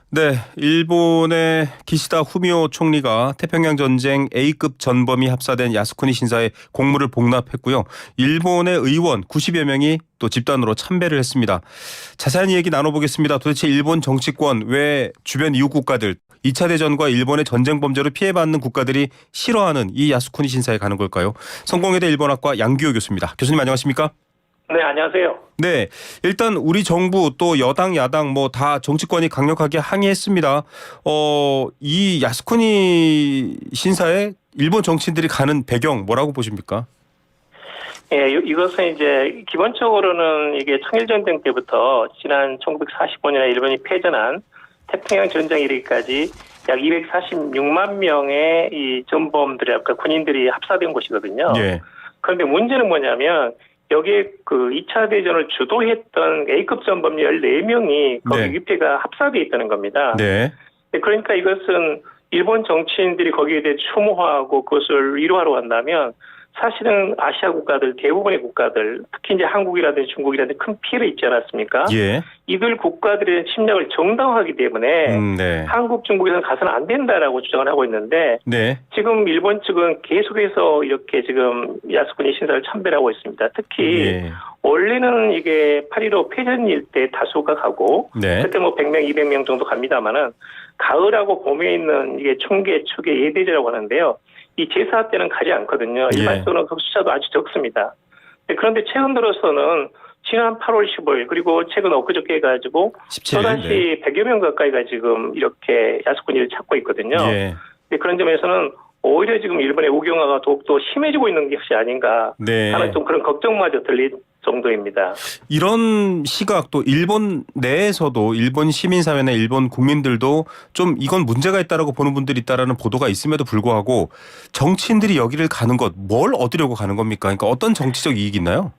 네, 일본의 기시다 후미오 총리가 태평양 전쟁 A급 전범이 합사된 야스쿠니 신사에 공물을 복납했고요. 일본의 의원 90여 명이 또 집단으로 참배를 했습니다. 자세한 얘기 나눠보겠습니다. 도대체 일본 정치권 왜 주변 이웃 국가들 2차 대전과 일본의 전쟁 범죄로 피해받는 국가들이 싫어하는 이 야스쿠니 신사에 가는 걸까요? 성공회대 일본학과 양규호 교수입니다. 교수님 안녕하십니까? 네, 안녕하세요. 네, 일단 우리 정부 또 여당 야당 뭐 다 정치권이 강력하게 항의했습니다. 이 야스쿠니 신사에 일본 정치인들이 가는 배경 뭐라고 보십니까? 예, 이것은 이제 기본적으로는 이게 청일전쟁 때부터 지난 1945년에 일본이 패전한 태평양 전쟁 이르기까지 약 246만 명의 이 전범들이 아까 군인들이 합사된 곳이거든요. 예. 그런데 문제는 뭐냐면 여기에 그 2차 대전을 주도했던 A급 전범 14명이 거기 네. 위패가 합사되어 있다는 겁니다. 네. 그러니까 이것은 일본 정치인들이 거기에 대해 추모하고 그것을 위로하러 간다면 사실은 아시아 국가들 대부분의 국가들 특히 이제 한국이라든지 중국이라든지 큰 피해를 입지 않았습니까? 예. 이들 국가들의 침략을 정당화하기 때문에 네. 한국, 중국에서는 가서는 안 된다라고 주장을 하고 있는데 네. 지금 일본 측은 계속해서 이렇게 지금 야스쿠니 신사를 참배를 하고 있습니다. 특히 예. 원래는 이게 8.15 패전일 때 다수가 가고 네. 그때 뭐 100명, 200명 정도 갑니다만은 가을하고 봄에 있는 이게 총계, 축의 예대제라고 하는데요. 이 제사 때는 가지 않거든요. 예. 일반적으로 그 숫자도 아주 적습니다. 그런데 최근 들어서는 지난 8월 15일 그리고 최근 엊그저께 해가지고 17일. 또다시 100여 명 가까이가 지금 이렇게 야스쿠니를 찾고 있거든요. 예. 그런 점에서는 오히려 지금 일본의 우경화가 더욱더 심해지고 있는 것이 아닌가 네. 하는 좀 그런 걱정마저 들릴 정도입니다. 이런 시각 또 일본 내에서도 일본 시민사회나 일본 국민들도 좀 이건 문제가 있다라고 보는 분들이 있다라는 보도가 있음에도 불구하고 정치인들이 여기를 가는 것 뭘 얻으려고 가는 겁니까? 그러니까 어떤 정치적 이익이 있나요?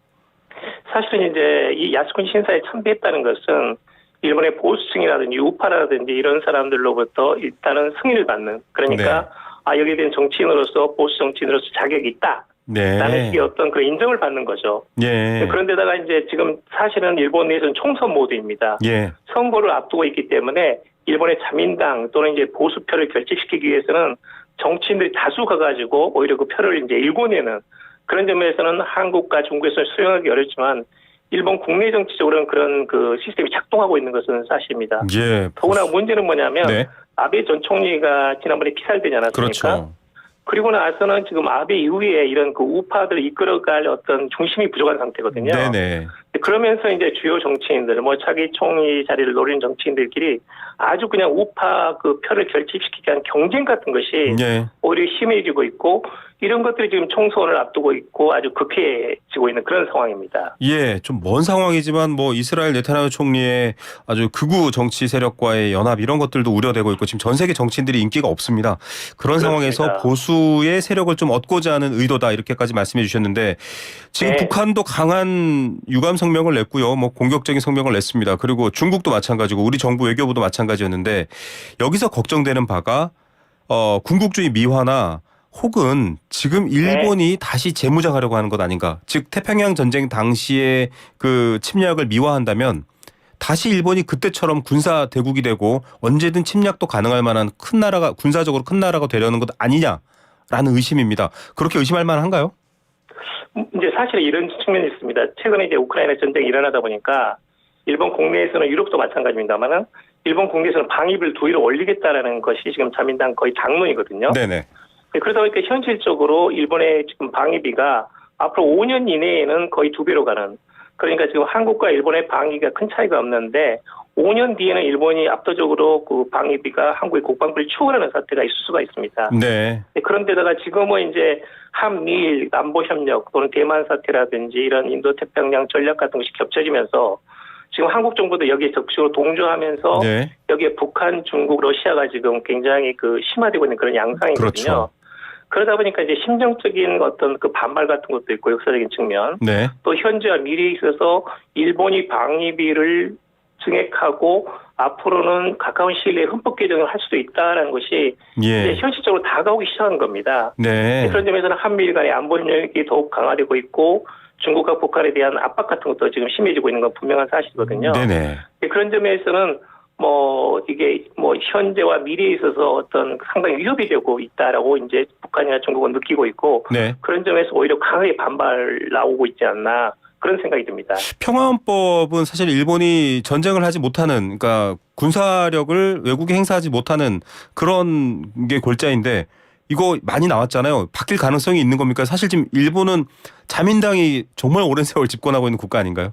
사실은 이제 이 야스쿠니 신사에 참배했다는 것은 일본의 보수층이라든지 우파라든지 이런 사람들로부터 일단은 승인을 받는 그러니까 여기에 대한 정치인으로서 보수 정치인으로서 자격이 있다. 라는 식의 어떤 그 인정을 받는 거죠. 예. 그런데다가 이제 지금 사실은 일본 내에서는 총선 모드입니다. 예. 선거를 앞두고 있기 때문에 일본의 자민당 또는 이제 보수표를 결집시키기 위해서는 정치인들이 다수 가가지고 오히려 그 표를 이제 일궈내는 그런 점에서는 한국과 중국에서 수용하기 어렵지만 일본 국내 정치적으로는 그런 그 시스템이 작동하고 있는 것은 사실입니다. 예. 더구나 문제는 뭐냐면 네. 아베 전 총리가 지난번에 피살되지 않았습니까? 그렇죠. 그리고 나서는 지금 아베 이후에 이런 그 우파들을 이끌어갈 어떤 중심이 부족한 상태거든요. 네네. 그러면서 이제 주요 정치인들, 뭐 차기 총리 자리를 노리는 정치인들끼리 아주 그냥 우파 그 표를 결집시키기 위한 경쟁 같은 것이 예. 오히려 심해지고 있고 이런 것들이 지금 총선을 앞두고 있고 아주 급해지고 있는 그런 상황입니다. 예, 좀 먼 상황이지만 뭐 이스라엘 네타냐후 총리의 아주 극우 정치 세력과의 연합 이런 것들도 우려되고 있고 지금 전 세계 정치인들이 인기가 없습니다. 그런 그렇습니다. 상황에서 보수의 세력을 좀 얻고자 하는 의도다 이렇게까지 말씀해 주셨는데 지금 네. 북한도 강한 유감 성명을 냈고요. 뭐 공격적인 성명을 냈습니다. 그리고 중국도 마찬가지고 우리 정부 외교부도 마찬가지였는데 여기서 걱정되는 바가 군국주의 미화나 혹은 지금 일본이 다시 재무장하려고 하는 것 아닌가. 즉 태평양 전쟁 당시의 그 침략을 미화한다면 다시 일본이 그때처럼 군사 대국이 되고 언제든 침략도 가능할 만한 큰 나라가 군사적으로 큰 나라가 되려는 것 아니냐라는 의심입니다. 그렇게 의심할 만한가요? 이제 사실 이런 측면이 있습니다. 최근에 이제 우크라이나 전쟁이 일어나다 보니까 일본 국내에서는 유럽도 마찬가지입니다만은 일본 국내에서는 방위비를 두 위로 올리겠다라는 것이 지금 자민당 거의 당론이거든요. 네네. 그러다 보니까 현실적으로 일본의 지금 방위비가 앞으로 5년 이내에는 거의 2배로 가는 그러니까 지금 한국과 일본의 방위가 큰 차이가 없는데 5년 뒤에는 일본이 압도적으로 그 방위비가 한국의 국방비를 추월하는 사태가 있을 수가 있습니다. 네. 그런데다가 지금은 이제 한미일 안보협력 또는 대만 사태라든지 이런 인도태평양 전략 같은 것이 겹쳐지면서 지금 한국 정부도 여기에 적극적으로 동조하면서 네. 여기에 북한, 중국, 러시아가 지금 굉장히 그 심화되고 있는 그런 양상이거든요. 그렇죠. 그러다 보니까 이제 심정적인 어떤 그 반발 같은 것도 있고 역사적인 측면 네. 또 현재와 미래에 있어서 일본이 방위비를 증액하고 앞으로는 가까운 시일 내에 헌법 개정을 할 수도 있다라는 것이 예. 이제 현실적으로 다가오기 시작한 겁니다. 네. 그런 점에서는 한미일 간의 안보 협력이 더욱 강화되고 있고 중국과 북한에 대한 압박 같은 것도 지금 심해지고 있는 건 분명한 사실이거든요. 네네. 그런 점에서는 이게 현재와 미래에 있어서 어떤 상당히 위협이 되고 있다라고 이제 북한이나 중국은 느끼고 있고 네. 그런 점에서 오히려 강하게 반발 나오고 있지 않나 그런 생각이 듭니다. 평화헌법은 사실 일본이 전쟁을 하지 못하는, 그러니까 군사력을 외국에 행사하지 못하는 그런 게 골자인데 이거 많이 나왔잖아요. 바뀔 가능성이 있는 겁니까? 사실 지금 일본은 자민당이 정말 오랜 세월 집권하고 있는 국가 아닌가요?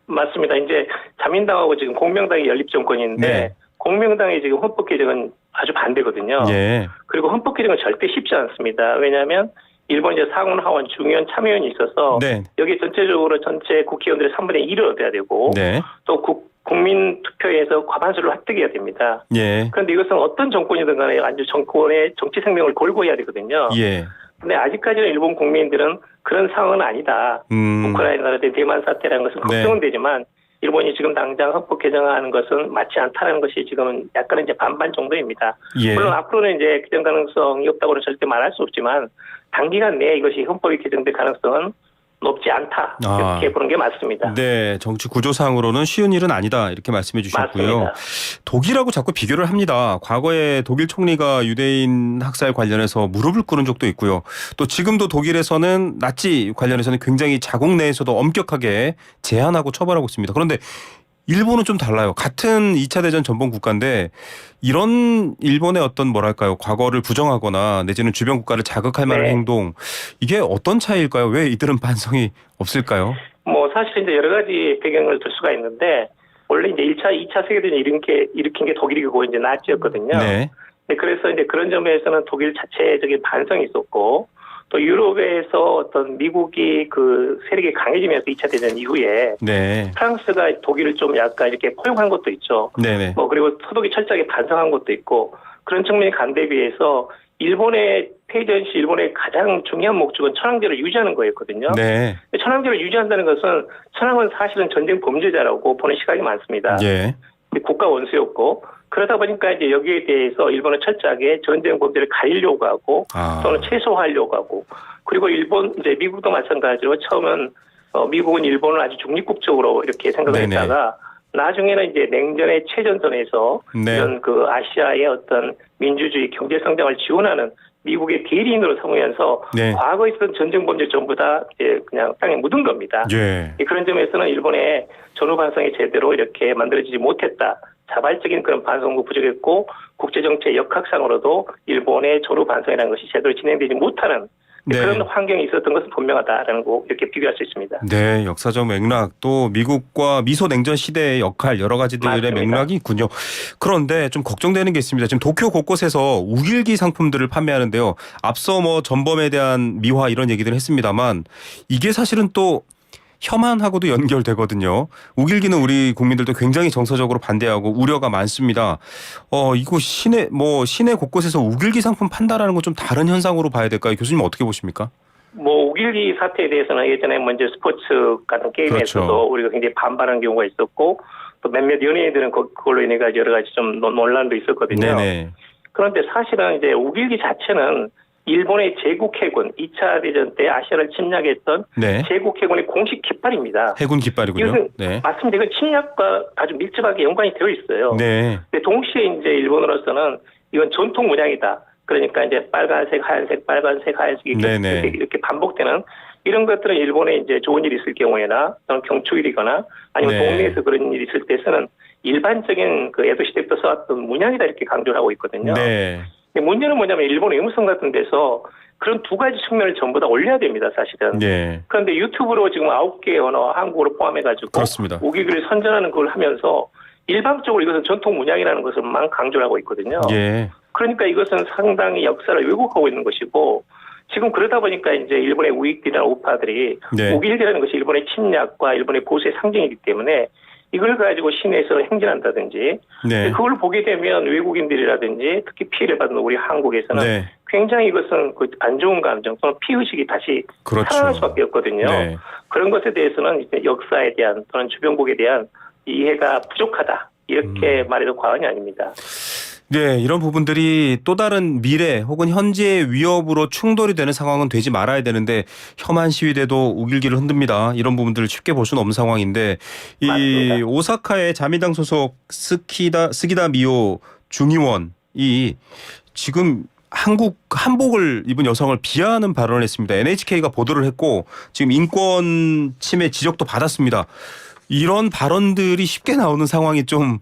맞습니다. 이제 자민당하고 지금 공명당이 연립 정권인데 네. 공명당이 지금 헌법 개정은 아주 반대거든요. 예. 그리고 헌법 개정은 절대 쉽지 않습니다. 왜냐하면 일본 이제 상원, 하원, 중의원, 참의원이 있어서 네. 여기 전체적으로 전체 국회의원들의 3분의 1을 얻어야 되고 네. 또 국민 투표에서 과반수를 획득해야 됩니다. 예. 그런데 이것은 어떤 정권이든 간에 아주 정권의 정치 생명을 걸고 해야 되거든요. 예. 근데 아직까지는 일본 국민들은 그런 상황은 아니다. 우크라이나나 대만 사태라는 것은 걱정은 되지만 일본이 지금 당장 헌법 개정하는 것은 맞지 않다는 것이 지금은 약간 이제 반반 정도입니다. 예. 물론 앞으로는 이제 개정 가능성이 없다고는 절대 말할 수 없지만 단기간 내에 이것이 헌법이 개정될 가능성은 높지 않다. 이렇게 보는 게 맞습니다. 네, 정치 구조상으로는 쉬운 일은 아니다. 이렇게 말씀해 주셨고요. 맞습니다. 독일하고 자꾸 비교를 합니다. 과거에 독일 총리가 유대인 학살 관련해서 무릎을 꿇은 적도 있고요. 또 지금도 독일에서는 나치 관련해서는 굉장히 자국 내에서도 엄격하게 제한하고 처벌하고 있습니다. 그런데 일본은 좀 달라요. 같은 2차 대전 전범 국가인데 이런 일본의 어떤 뭐랄까요, 과거를 부정하거나 내지는 주변 국가를 자극할 만한 행동, 이게 어떤 차이일까요? 왜 이들은 반성이 없을까요? 사실 이제 여러 가지 배경을 들 수가 있는데 원래 이제 2차 세계대전 일으킨 게 독일이고 이제 나치였거든요. 네. 그래서 이제 그런 점에서는 독일 자체적인 반성이 있었고 또 유럽에서 어떤 미국이 그 세력이 강해지면서 2차 대전 이후에 네. 프랑스가 독일을 좀 약간 이렇게 포용한 것도 있죠. 네네. 그리고 서독이 철저하게 반성한 것도 있고 그런 측면의 간대에 비해서 일본의 패전 시 일본의 가장 중요한 목적은 천황제를 유지하는 거였거든요. 네. 천황제를 유지한다는 것은 천황은 사실은 전쟁 범죄자라고 보는 시각이 많습니다. 예. 국가 원수였고 그러다 보니까 이제 여기에 대해서 일본은 철저하게 전쟁 범죄를 가리려고 하고 또는 최소화하려고 하고 그리고 일본 이제 미국도 마찬가지로 처음은 미국은 일본을 아주 중립국적으로 이렇게 생각을 했다가 나중에는 이제 냉전의 최전선에서 이런 그 아시아의 어떤 민주주의 경제 성장을 지원하는 미국의 대리인으로 삼으면서 과거에 있었던 전쟁 범죄 전부 다 이제 그냥 땅에 묻은 겁니다. 예. 그런 점에서는 일본의 전후 반성이 제대로 이렇게 만들어지지 못했다. 자발적인 그런 반성도 부족했고 국제정치의 역학상으로도 일본의 전후 반성이라는 것이 제대로 진행되지 못하는 그런 환경이 있었던 것은 분명하다라는 거 이렇게 비교할 수 있습니다. 네, 역사적 맥락 또 미국과 미소 냉전 시대의 역할 여러 가지들의 맞습니다. 맥락이 있군요. 그런데 좀 걱정되는 게 있습니다. 지금 도쿄 곳곳에서 우길기 상품들을 판매하는데요. 앞서 뭐 전범에 대한 미화 이런 얘기들 했습니다만 이게 사실은 또 혐한하고도 연결되거든요. 우길기는 우리 국민들도 굉장히 정서적으로 반대하고 우려가 많습니다. 이거 시내 곳곳에서 우길기 상품 판다라는 건 좀 다른 현상으로 봐야 될까요? 교수님 어떻게 보십니까? 우길기 사태에 대해서는 예전에 먼저 스포츠 같은 게임에서도 우리가 굉장히 반발한 경우가 있었고 또 몇몇 연예인들은 그걸로 인해 가지고 여러 가지 좀 논란도 있었거든요. 네네. 그런데 사실은 이제 우길기 자체는 일본의 제국 해군 2차 대전 때 아시아를 침략했던 제국 해군의 공식 깃발입니다. 해군 깃발이군요. 네. 맞습니다. 이건 침략과 아주 밀접하게 연관이 되어 있어요. 네. 근데 동시에 이제 일본으로서는 이건 전통 문양이다. 그러니까 이제 빨간색, 하얀색, 빨간색, 하얀색 이렇게 반복되는 이런 것들은 일본에 이제 좋은 일이 있을 경우에나 또는 경축일이거나 아니면 동네에서 그런 일이 있을 때 쓰는 일반적인 그 에도 시대부터 써왔던 문양이다 이렇게 강조를 하고 있거든요. 네. 문제는 뭐냐면 일본 외무성 같은 데서 그런 두 가지 측면을 전부 다 올려야 됩니다, 사실은. 네. 그런데 유튜브로 지금 9개 언어 한국어로 포함해가지고 그렇습니다. 우길기를 선전하는 걸 하면서 일방적으로 이것은 전통 문양이라는 것을만 강조를 하고 있거든요. 예. 그러니까 이것은 상당히 역사를 왜곡하고 있는 것이고 지금 그러다 보니까 이제 일본의 우익들이나 우파들이 우길기라는 것이 일본의 침략과 일본의 보수의 상징이기 때문에 이걸 가지고 시내에서 행진한다든지 그걸 보게 되면 외국인들이라든지 특히 피해를 받는 우리 한국에서는 굉장히 이것은 그 안 좋은 감정 또는 피의식이 다시 살아날 수밖에 없거든요. 그런 것에 대해서는 이제 역사에 대한 또는 주변국에 대한 이해가 부족하다. 이렇게 말해도 과언이 아닙니다. 네, 이런 부분들이 또 다른 미래 혹은 현재의 위협으로 충돌이 되는 상황은 되지 말아야 되는데 혐한 시위대도 우길기를 흔듭니다. 이런 부분들을 쉽게 볼 수는 없는 상황인데 이 맞습니다. 오사카의 자민당 소속 스기다 미오 중의원이 지금 한국 한복을 입은 여성을 비하하는 발언을 했습니다. NHK가 보도를 했고 지금 인권 침해 지적도 받았습니다. 이런 발언들이 쉽게 나오는 상황이 좀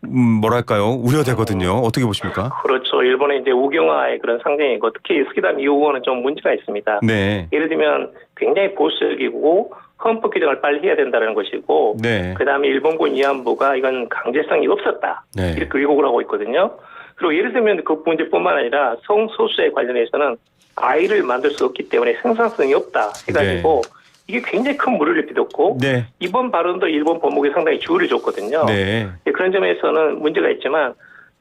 뭐랄까요 우려되거든요. 어떻게 보십니까? 그렇죠. 일본의 이제 우경화의 그런 상징이고 특히 스키다 미오 의원은 좀 문제가 있습니다. 네, 예를 들면 굉장히 보수적이고 헌법 개정을 빨리 해야 된다는 것이고 네, 그다음에 일본군 위안부가 이건 강제성이 없었다. 네, 이렇게 왜곡을 하고 있거든요. 그리고 예를 들면 그 문제뿐만 아니라 성소수에 관련해서는 아이를 만들 수 없기 때문에 생산성이 없다 해가지고 이게 굉장히 큰 물을 빚었고 네, 이번 발언도 일본 법무부에 상당히 주의를 줬거든요. 네. 그런 점에서는 문제가 있지만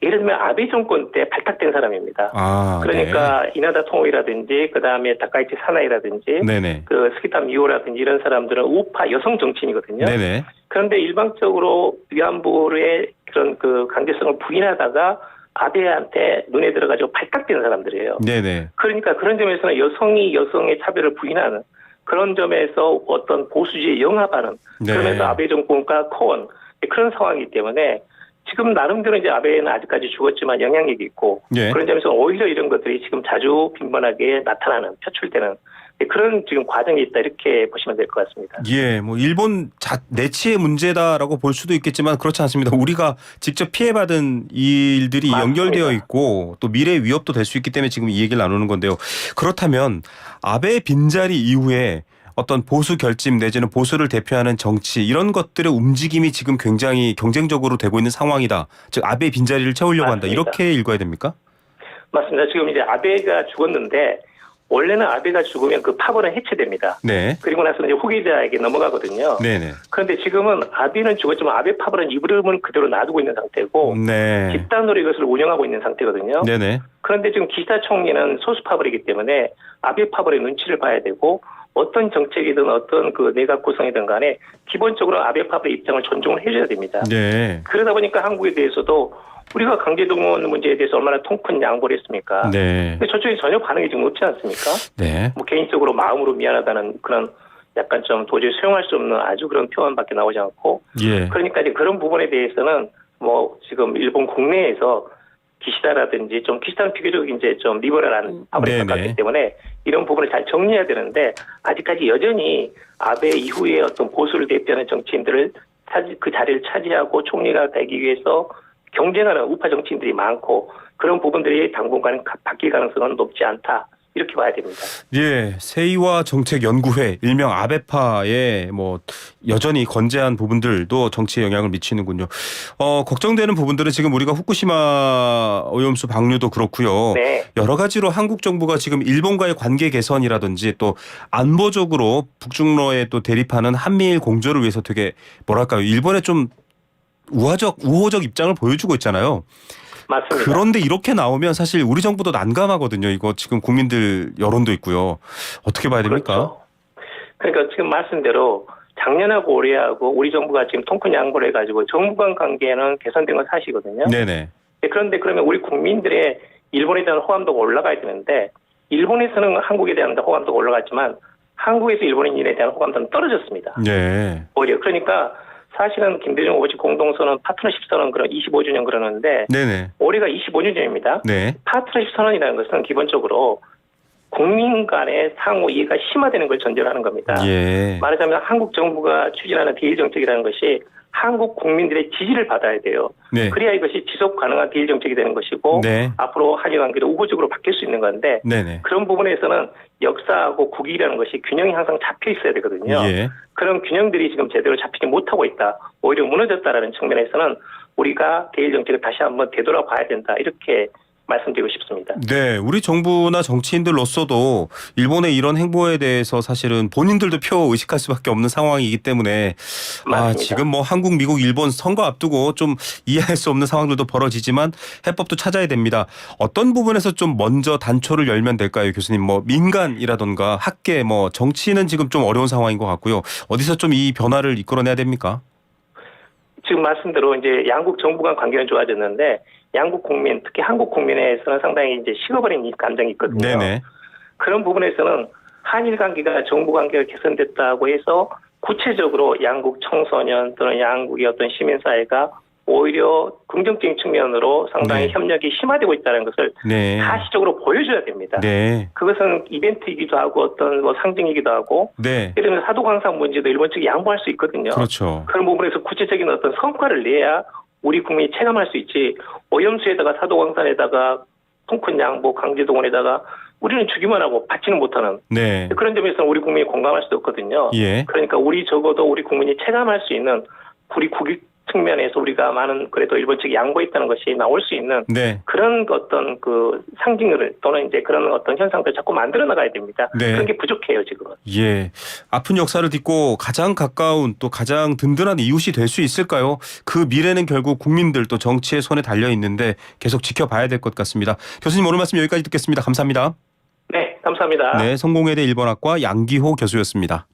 예를 들면 아베 정권 때 발탁된 사람입니다. 아, 그러니까 이나다 통이라든지 그다음에 다카이치 사나이라든지 네, 네, 그 스키타 미오라든지 이런 사람들은 우파 여성 정치인이거든요. 네, 네, 그런데 일방적으로 위안부의 그런 그 강제성을 부인하다가 아베한테 눈에 들어가지고 발탁된 사람들이에요. 네, 네, 그러니까 그런 점에서는 여성이 여성의 차별을 부인하는 그런 점에서 어떤 보수주의 영합하는 네. 그러면서 아베 정권과 코원 그런 상황이기 때문에 지금 나름대로 이제 아베는 아직까지 죽었지만 영향력이 있고 네. 그런 점에서 오히려 이런 것들이 지금 자주 빈번하게 나타나는 표출되는 그런 지금 과정이 있다 이렇게 보시면 될 것 같습니다. 예, 뭐 일본 내치의 문제다라고 볼 수도 있겠지만 그렇지 않습니다. 우리가 직접 피해받은 일들이 맞습니다. 연결되어 있고 또 미래 위협도 될 수 있기 때문에 지금 이 얘기를 나누는 건데요. 그렇다면 아베 빈자리 이후에 어떤 보수 결집 내지는 보수를 대표하는 정치 이런 것들의 움직임이 지금 굉장히 경쟁적으로 되고 있는 상황이다. 즉 아베 빈자리를 채우려고 한다. 맞습니다. 이렇게 읽어야 됩니까? 맞습니다. 지금 이제 아베가 죽었는데 원래는 아베가 죽으면 그 파벌은 해체됩니다. 네, 그리고 나서 이제 후계자에게 넘어가거든요. 네, 네, 그런데 지금은 아베는 죽었지만 아베 파벌은 이름은 그대로 놔두고 있는 상태고 네, 집단으로 이것을 운영하고 있는 상태거든요. 네, 네, 그런데 지금 기시다 총리는 소수 파벌이기 때문에 아베 파벌의 눈치를 봐야 되고 어떤 정책이든 어떤 그 내각 구성이든 간에 기본적으로 아베 파벌의 입장을 존중을 해줘야 됩니다. 네, 그러다 보니까 한국에 대해서도 우리가 강제동원 문제에 대해서 얼마나 통큰 양보를 했습니까? 네, 근데 저쪽에 전혀 반응이 지금 없지 않습니까? 네, 뭐 개인적으로 마음으로 미안하다는 그런 약간 좀 도저히 수용할 수 없는 아주 그런 표현밖에 나오지 않고 예, 그러니까 이제 그런 부분에 대해서는 뭐 지금 일본 국내에서 기시다라든지 좀 기시다는 비교적 이제 좀 리버럴한 파벌에 네네. 가깝기 때문에 이런 부분을 잘 정리해야 되는데 아직까지 여전히 아베 이후에 어떤 보수를 대표하는 정치인들을 그 자리를 차지하고 총리가 되기 위해서 경쟁하는 우파 정치인들이 많고 그런 부분들이 당분간은 바뀔 가능성은 높지 않다. 이렇게 봐야 됩니다. 예, 세이와 정책연구회 일명 아베파의 뭐 여전히 건재한 부분들도 정치에 영향을 미치는군요. 걱정되는 부분들은 지금 우리가 후쿠시마 오염수 방류도 그렇고요. 네. 여러 가지로 한국 정부가 지금 일본과의 관계 개선이라든지 또 안보적으로 북중러에 또 대립하는 한미일 공조를 위해서 되게 뭐랄까요, 일본에 좀 우호적 입장을 보여주고 있잖아요. 맞습니다. 그런데 이렇게 나오면 사실 우리 정부도 난감하거든요. 이거 지금 국민들 여론도 있고요. 어떻게 봐야 됩니까? 그렇죠. 그러니까 지금 말씀대로 작년하고 올해하고 우리 정부가 지금 통큰 양보를 해가지고 정부 간 관계는 개선된 건 사실이거든요. 네네. 그런데 그러면 우리 국민들의 일본에 대한 호감도가 올라가야 되는데 일본에서는 한국에 대한 호감도가 올라갔지만 한국에서 일본인에 대한 호감도는 떨어졌습니다. 네. 오히려 그러니까 사실은 김대중 오버치 공동선언 파트너십 선언 그런 25주년 그러는데 네네. 올해가 25주년입니다. 네. 파트너십 선언이라는 것은 기본적으로 국민 간의 상호 이해가 심화되는 걸 전제로 하는 겁니다. 예. 말하자면 한국 정부가 추진하는 대일 정책이라는 것이 한국 국민들의 지지를 받아야 돼요. 네. 그래야 이것이 지속 가능한 대일 정책이 되는 것이고 네. 앞으로 한일 관계도 우호적으로 바뀔 수 있는 건데 네네. 그런 부분에서는 역사하고 국익이라는 것이 균형이 항상 잡혀 있어야 되거든요. 예. 그런 균형들이 지금 제대로 잡히지 못하고 있다. 오히려 무너졌다라는 측면에서는 우리가 대일 정책을 다시 한번 되돌아봐야 된다. 이렇게 말씀드리고 싶습니다. 네, 우리 정부나 정치인들로서도 일본의 이런 행보에 대해서 사실은 본인들도 표 의식할 수밖에 없는 상황이기 때문에 맞습니다. 지금 뭐 한국, 미국, 일본 선거 앞두고 좀 이해할 수 없는 상황들도 벌어지지만 해법도 찾아야 됩니다. 어떤 부분에서 좀 먼저 단초를 열면 될까요, 교수님? 뭐 민간이라던가 학계, 뭐 정치는 지금 좀 어려운 상황인 것 같고요. 어디서 좀 이 변화를 이끌어내야 됩니까? 지금 말씀대로 이제 양국 정부 간 관계는 좋아졌는데 양국 국민, 특히 한국 국민에서는 상당히 이제 식어버린 감정이 있거든요. 네네. 그런 부분에서는 한일 관계가 정부 관계가 개선됐다고 해서 구체적으로 양국 청소년 또는 양국의 어떤 시민사회가 오히려 긍정적인 측면으로 상당히 네. 협력이 심화되고 있다는 것을 네. 사실적으로 보여줘야 됩니다. 네. 그것은 이벤트이기도 하고 어떤 뭐 상징이기도 하고 네. 예를 들면 사도광산 문제도 일본 측이 양보할 수 있거든요. 그렇죠. 그런 부분에서 구체적인 어떤 성과를 내야 우리 국민이 체감할 수 있지 오염수에다가 사도광산에다가 통큰 양보 강제동원에다가 우리는 주기만 하고 받지는 못하는 네. 그런 점에서 우리 국민이 공감할 수도 없거든요. 예. 그러니까 우리 적어도 우리 국민이 체감할 수 있는 우리 국익 측면에서 우리가 많은 그래도 일본 측이 양보했다는 것이 나올 수 있는 네. 그런 어떤 그 상징을 또는 이제 그런 어떤 현상들 자꾸 만들어 나가야 됩니다. 네. 그런 게 부족해요 지금은. 예. 아픈 역사를 딛고 가장 가까운 또 가장 든든한 이웃이 될 수 있을까요? 그 미래는 결국 국민들 또 정치의 손에 달려 있는데 계속 지켜봐야 될 것 같습니다. 교수님 오늘 말씀 여기까지 듣겠습니다. 감사합니다. 네, 감사합니다. 네, 성공회대 1번학과 양기호 교수였습니다.